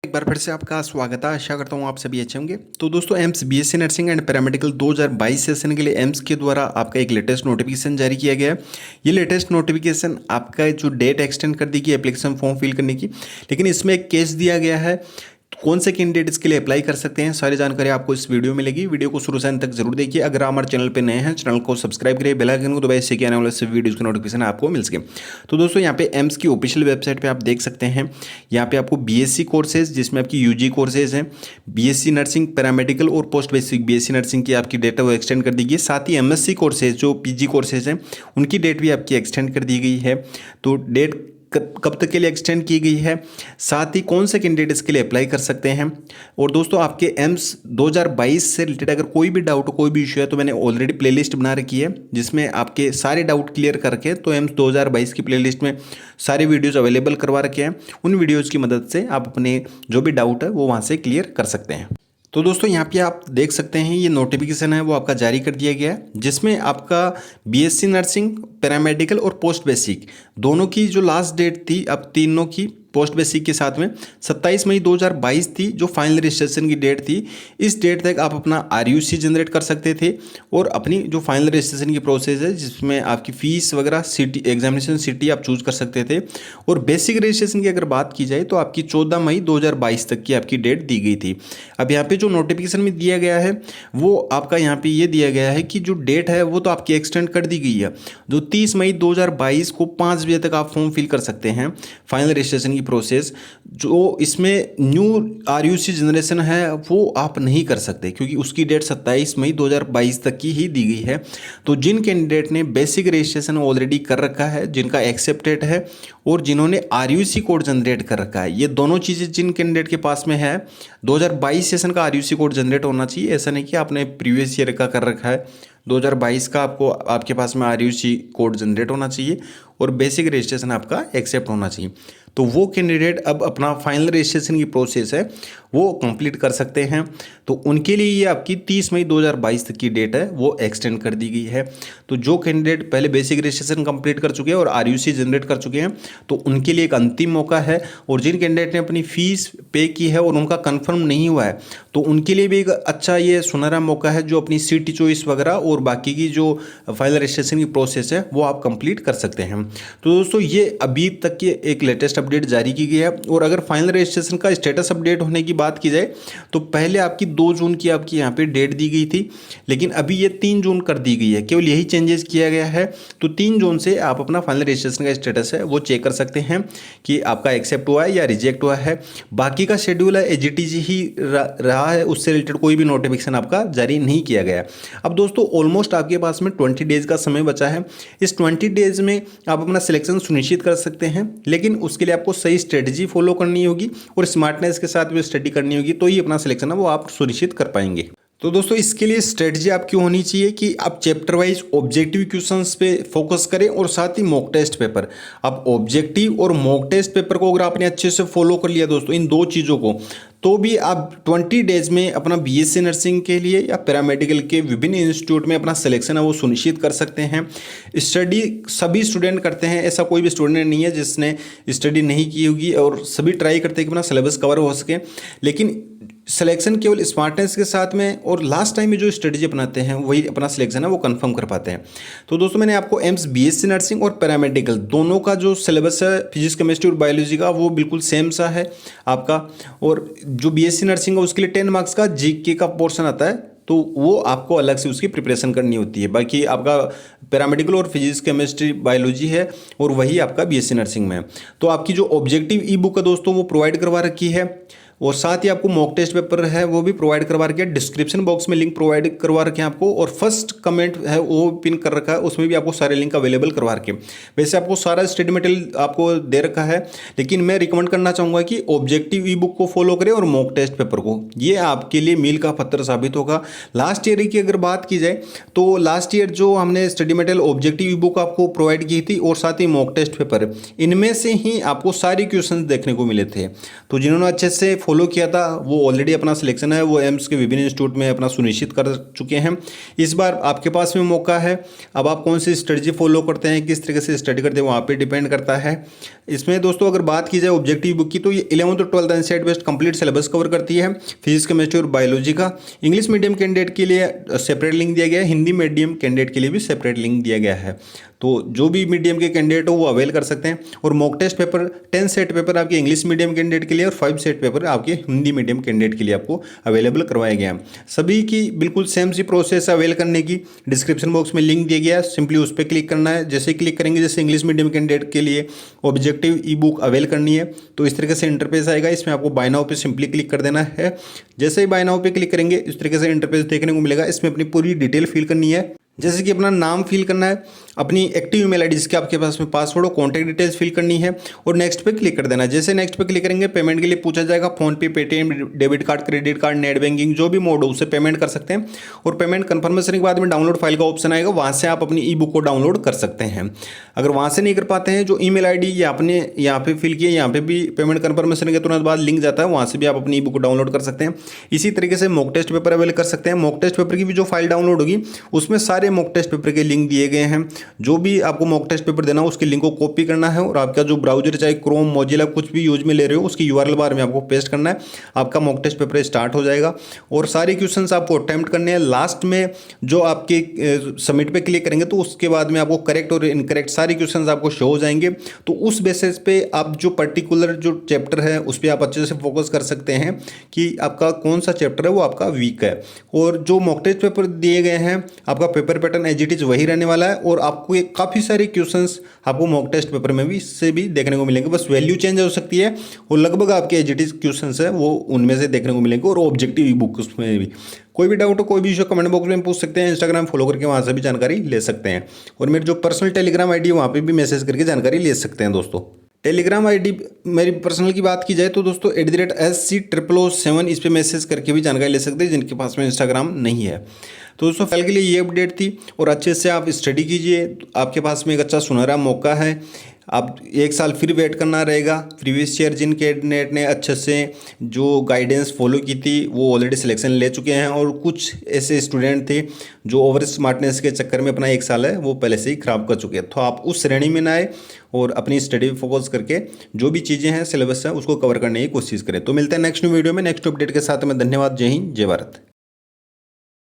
एक बार फिर से आपका स्वागत है। आशा करता हूँ आप सभी अच्छे होंगे। तो दोस्तों AIIMS BSc nursing and paramedical 2022 session के लिए एम्स के द्वारा आपका एक लेटेस्ट नोटिफिकेशन जारी किया गया है। ये लेटेस्ट नोटिफिकेशन आपका जो डेट एक्सटेंड कर दी गई एप्लीकेशन फॉर्म फिल करने की, लेकिन इसमें एक केस दिया गया है। कौन से कैंडिडेट इसके लिए अप्लाई कर सकते हैं, सारी जानकारी आपको इस वीडियो में मिलेगी। वीडियो को शुरू से अंत तक जरूर देखिए। अगर आप हमारे चैनल पे नए हैं, चैनल को सब्सक्राइब करिए, बेल आइकन को दबाइए, इससे आने वाले सभी वीडियोस की नोटिफिकेशन आपको मिल सके। तो दोस्तों यहाँ पे एम्स की ऑफिशियल वेबसाइट पे आप देख सकते हैं, यहाँ पे आपको बीएससी कोर्सेज जिसमें आपकी यूजी कोर्सेज हैं, बीएससी नर्सिंग, पैरामेडिकल और पोस्ट बेसिक बीएससी नर्सिंग की आपकी डेट है वो एक्सटेंड कर दी गई है। साथ ही एमएससी कोर्सेज जो पीजी कोर्सेज हैं उनकी डेट भी आपकी एक्सटेंड कर दी गई है। तो डेट कब तक के लिए एक्सटेंड की गई है, साथ ही कौन से कैंडिडेट इसके लिए अप्लाई कर सकते हैं। और दोस्तों आपके एम्स 2022 से रिलेटेड अगर कोई भी डाउट हो, कोई भी इशू है, तो मैंने ऑलरेडी प्लेलिस्ट बना रखी है जिसमें आपके सारे डाउट क्लियर करके, तो एम्स 2022 की प्लेलिस्ट में सारे वीडियोज़ अवेलेबल करवा रखे हैं। उन वीडियोज़ की मदद से आप अपने जो भी डाउट है वो वहाँ से क्लियर कर सकते हैं। तो दोस्तों यहाँ पे आप देख सकते हैं ये नोटिफिकेशन है वो आपका जारी कर दिया गया है, जिसमें आपका बीएससी नर्सिंग, पैरामेडिकल और पोस्ट बेसिक दोनों की जो लास्ट डेट थी, अब तीनों की पोस्ट बेसिक के साथ में 27 मई 2022 थी जो फाइनल रजिस्ट्रेशन की डेट थी। इस डेट तक आप अपना आरयूसी जनरेट कर सकते थे और अपनी जो फाइनल रजिस्ट्रेशन की प्रोसेस है जिसमें आपकी फ़ीस वगैरह सिटी एग्जामिनेशन सिटी आप चूज़ कर सकते थे। और बेसिक रजिस्ट्रेशन की अगर बात की जाए तो आपकी 14 मई 2022 तक की आपकी डेट दी गई थी। अब यहाँ पे जो नोटिफिकेशन में दिया गया है वो आपका यहाँ पे ये दिया गया है कि जो डेट है वो तो आपकी एक्सटेंड कर दी गई है। जो 30 मई 2022 को 5 बजे तक आप फॉर्म फिल कर सकते हैं फाइनल रजिस्ट्रेशन की प्रोसेस। जो इसमें न्यू आरयूसी जनरेशन है वो आप नहीं कर सकते क्योंकि उसकी डेट 27 मई 2022 तक की ही दी गई है। तो जिन कैंडिडेट ने बेसिक रजिस्ट्रेशन ऑलरेडी कर रखा है, जिनका एक्सेप्टेड है और जिन्होंने आरयूसी कोड जनरेट कर रखा है, ये दोनों चीज़ें जिन कैंडिडेट के पास में है 2022 सेशन का आरयूसी कोड जनरेट होना चाहिए। ऐसा नहीं कि आपने प्रीवियस ईयर का कर रखा है, 2022 का आपको आपके पास में आरयूसी कोड जनरेट होना चाहिए और बेसिक रजिस्ट्रेशन आपका एक्सेप्ट होना चाहिए। तो वो कैंडिडेट अब अपना फाइनल रजिस्ट्रेशन की प्रोसेस है वो कंप्लीट कर सकते हैं। तो उनके लिए ये आपकी 30 मई 2022 तक की डेट है वो एक्सटेंड कर दी गई है। तो जो कैंडिडेट पहले बेसिक रजिस्ट्रेशन कंप्लीट कर चुके हैं और आरयूसी जनरेट कर चुके हैं तो उनके लिए एक अंतिम मौका है। और जिन कैंडिडेट ने अपनी फ़ीस पे की है और उनका कन्फर्म नहीं हुआ है तो उनके लिए भी एक अच्छा ये सुनहरा मौका है, जो अपनी सिटी चॉइस वगैरह और बाकी की जो फाइनल रजिस्ट्रेशन की प्रोसेस है वो आप कंप्लीट कर सकते हैं। तो दोस्तों ये अभी तक की एक लेटेस्ट अपडेट जारी की गई है। और अगर फाइनल रजिस्ट्रेशन का स्टेटस अपडेट होने की बात की जाए तो पहले आपकी 2 जून की आपकी यहाँ पे डेट दी गई थी, लेकिन अभी ये 3 जून कर दी गई है। केवल यही चेंजेस किया गया है। तो 3 जून से आप अपना फाइनल रजिस्ट्रेशन का स्टेटस है वो चेक कर सकते हैं कि आपका एक्सेप्ट हुआ है या रिजेक्ट हुआ है। बाकी का शेड्यूल है एजीटीजी ही रहा है, उससे रिलेटेड कोई भी नोटिफिकेशन आपका जारी नहीं किया गया। अब दोस्तों ऑलमोस्ट आपके पास में 20 डेज का समय बचा है। इस 20 डेज में आप अपना सिलेक्शन सुनिश्चित कर सकते हैं, लेकिन उसके लिए आपको सही स्ट्रेटजी फॉलो करनी होगी और स्मार्टनेस के साथ भी स्टडी करनी होगी, तो ही अपना सिलेक्शन है वो आप सुनिश्चित कर पाएंगे। तो दोस्तों इसके लिए स्ट्रेटजी आपकी होनी चाहिए कि आप चैप्टर वाइज ऑब्जेक्टिव क्वेश्चंस पे फोकस करें और साथ ही मॉक टेस्ट पेपर। अब ऑब्जेक्टिव और मॉक टेस्ट पेपर को अगर आपने अच्छे से फॉलो कर लिया दोस्तों इन 2 चीज़ों को, तो भी आप 20 डेज में अपना बीएससी नर्सिंग के लिए या पैरामेडिकल के विभिन्न इंस्टीट्यूट में अपना सिलेक्शन है वो सुनिश्चित कर सकते हैं। स्टडी सभी स्टूडेंट करते हैं, ऐसा कोई भी स्टूडेंट नहीं है जिसने स्टडी नहीं की होगी, और सभी ट्राई करते हैं कि अपना सिलेबस कवर हो सके। लेकिन सिलेक्शन केवल स्मार्टनेस के साथ में और लास्ट टाइम में जो स्ट्रेटजी अपनाते हैं वही अपना सिलेक्शन है वो कंफर्म कर पाते हैं। तो दोस्तों मैंने आपको एम्स बीएससी नर्सिंग और पैरामेडिकल दोनों का जो सिलेबस है फिजिक्स, केमिस्ट्री और बायोलॉजी का वो बिल्कुल सेम सा है आपका। और जो बीएससी नर्सिंग है उसके लिए 10 मार्क्स का जीके का पोर्शन आता है, तो वो आपको अलग से उसकी प्रिपरेशन करनी होती है। बाकी आपका पैरामेडिकल और फिजिक्स, केमिस्ट्री, बायोलॉजी है और वही आपका बीएससी नर्सिंग में है। तो आपकी जो ऑब्जेक्टिव ई बुक है दोस्तों वो प्रोवाइड करवा रखी है, और साथ ही आपको मॉक टेस्ट पेपर है वो भी प्रोवाइड करवा रखे हैं। डिस्क्रिप्शन बॉक्स में लिंक प्रोवाइड करवा रखे हैं आपको, और फर्स्ट कमेंट है वो पिन कर रखा है, उसमें भी आपको सारे लिंक अवेलेबल करवा रखे हैं। वैसे आपको सारा स्टडी मटेरियल आपको दे रखा है, लेकिन मैं रिकमेंड करना चाहूँगा कि ऑब्जेक्टिव ई बुक को फॉलो करें और मॉक टेस्ट पेपर को, ये आपके लिए मील का पत्थर साबित होगा। लास्ट ईयर की अगर बात की जाए तो लास्ट ईयर जो हमने स्टडी मटेरियल ऑब्जेक्टिव ई बुक आपको प्रोवाइड की थी और साथ ही मॉक टेस्ट पेपर, इनमें से ही आपको सारे क्वेश्चन देखने को मिले थे। तो जिन्होंने अच्छे से फॉलो किया था वो ऑलरेडी अपना सिलेक्शन है वो एम्स के विभिन्न इंस्टीट्यूट में अपना सुनिश्चित कर चुके हैं। इस बार आपके पास में मौका है, अब आप कौन सी स्ट्रेटजी फॉलो करते हैं, किस तरीके से स्टडी करते हैं, वहाँ पे डिपेंड करता है। इसमें दोस्तों अगर बात की जाए ऑब्जेक्टिव बुक की तो ये 11th और 12th NCERT based complete syllabus cover करती है, फिजिक्स केमिस्ट्री और बायोलॉजी का। इंग्लिश मीडियम कैंडिडेट के लिए सेपरेट लिंक दिया गया है, हिंदी मीडियम कैंडिडेट के लिए भी सेपरेट लिंक दिया गया है। तो जो भी मीडियम के कैंडिडेट हो वो अवेल कर सकते हैं। और mock test paper 10 set paper आपके इंग्लिश मीडियम कैंडिडेट के लिए और 5 सेट पेपर आपके हिंदी मीडियम कैंडिडेट के लिए आपको अवेलेबल करवाया गया है। सभी की बिल्कुल सेम सी प्रोसेस अवेल करने की डिस्क्रिप्शन बॉक्स में लिंक दिया गया है, सिंपली उस पर क्लिक करना है। जैसे क्लिक करेंगे, जैसे इंग्लिश मीडियम कैंडिडेट के लिए ऑब्जेक्टिव ई बुक अवेल करनी है तो इस तरीके से इंटरफेस आएगा। इसमें आपको बाय नाउ पे सिंपली क्लिक कर देना है। जैसे ही बाय नाउ पे क्लिक करेंगे इस तरीके से इंटरफेस देखने को मिलेगा। इसमें अपनी पूरी डिटेल फिल करनी है, जैसे कि अपना नाम फिल करना है, अपनी एक्टिव ईमेल आईडी जिसके आपके पास में पासवर्ड हो, कॉन्टैक्ट डिटेल्स फिल करनी है और नेक्स्ट पे क्लिक कर देना है। जैसे नेक्स्ट पे क्लिक करेंगे पेमेंट के लिए पूछा जाएगा, फोन पे, Paytm, debit card, credit card, net banking, जो भी मोड हो उससे पेमेंट कर सकते हैं। और पेमेंट कन्फर्मेशन के बाद में डाउनलोड फाइल का ऑप्शन आएगा, वहाँ से आप अपनी ई बुक को डाउनलोड कर सकते हैं। अगर वहाँ से नहीं कर पाते हैं, जो ईमेल आईडी या आपने यहाँ पे फिल किया, यहाँ पे भी पेमेंट कन्फर्मेशन के तुरंत बाद लिंक जाता है, वहाँ से भी आप अपनी ई बुक को डाउनलोड कर सकते हैं। इसी तरीके से मॉक टेस्ट पेपर अवेल कर सकते हैं। मॉक टेस्ट पेपर की भी जो फाइल डाउनलोड होगी उसमें सारे मॉक टेस्ट पेपर के लिंक दिए गए हैं। जो भी आपको मॉक टेस्ट पेपर देना हो उसके लिंक को कॉपी करना है और आपका जो ब्राउजर चाहे क्रोम, मोजिला कुछ भी यूज में ले रहे हो उसकी यूआरएल बार में आपको पेस्ट करना है। आपका मॉक टेस्ट पेपर स्टार्ट हो जाएगा और सारे क्वेश्चंस आपको अटेम्प्ट करने हैं। लास्ट में जो आपके सबमिट पे क्लिक करेंगे तो उसके बाद में आपको करेक्ट और इनकरेक्ट सारे क्वेश्चंस आपको शो हो जाएंगे। तो उस बेसिस पे आप जो पर्टिकुलर जो चैप्टर है उस पर आप अच्छे से फोकस कर सकते हैं कि आपका कौन सा चैप्टर है वो आपका वीक है। और जो मॉक टेस्ट पेपर दिए गए हैं आपका paper pattern as it is वही रहने वाला है और आपको ये काफ़ी सारे क्वेश्चंस आपको मॉक टेस्ट पेपर में भी से भी देखने को मिलेंगे, बस वैल्यू चेंज हो सकती है और लगभग आपके एज इट इज क्वेश्चंस है वो उनमें से देखने को मिलेंगे। और ऑब्जेक्टिव बुक उसमें भी कोई भी डाउट हो, कोई भी इशू कमेंट बॉक्स में पूछ सकते हैं। इंस्टाग्राम फॉलो करके वहाँ से भी जानकारी ले सकते हैं और मेरे जो पर्सनल टेलीग्राम आईडी है वहाँ पे भी मैसेज करके जानकारी ले सकते हैं। दोस्तों टेलीग्राम आईडी मेरी पर्सनल की बात की जाए तो दोस्तों @SC0007 इस पर मैसेज करके भी जानकारी ले सकते हैं जिनके पास में इंस्टाग्राम नहीं है। तो दोस्तों फिलहाल के लिए ये अपडेट थी और अच्छे से आप स्टडी कीजिए, आपके पास में एक अच्छा सुनहरा मौका है। आप 1 साल फिर वेट करना रहेगा। प्रीवियस ईयर जिन कैंडिडेट ने अच्छे से जो गाइडेंस फॉलो की थी वो ऑलरेडी सिलेक्शन ले चुके हैं और कुछ ऐसे स्टूडेंट थे जो ओवर स्मार्टनेस के चक्कर में अपना 1 साल है वो पहले से ही ख़राब कर चुके हैं। तो आप उस श्रेणी में ना आए और अपनी स्टडी पे फोकस करके जो भी चीज़ें हैं सिलेबस है उसको कवर करने की कोशिश करें। तो मिलते हैं नेक्स्ट वीडियो में नेक्स्ट अपडेट के साथ में। धन्यवाद। जय हिंद, जय भारत।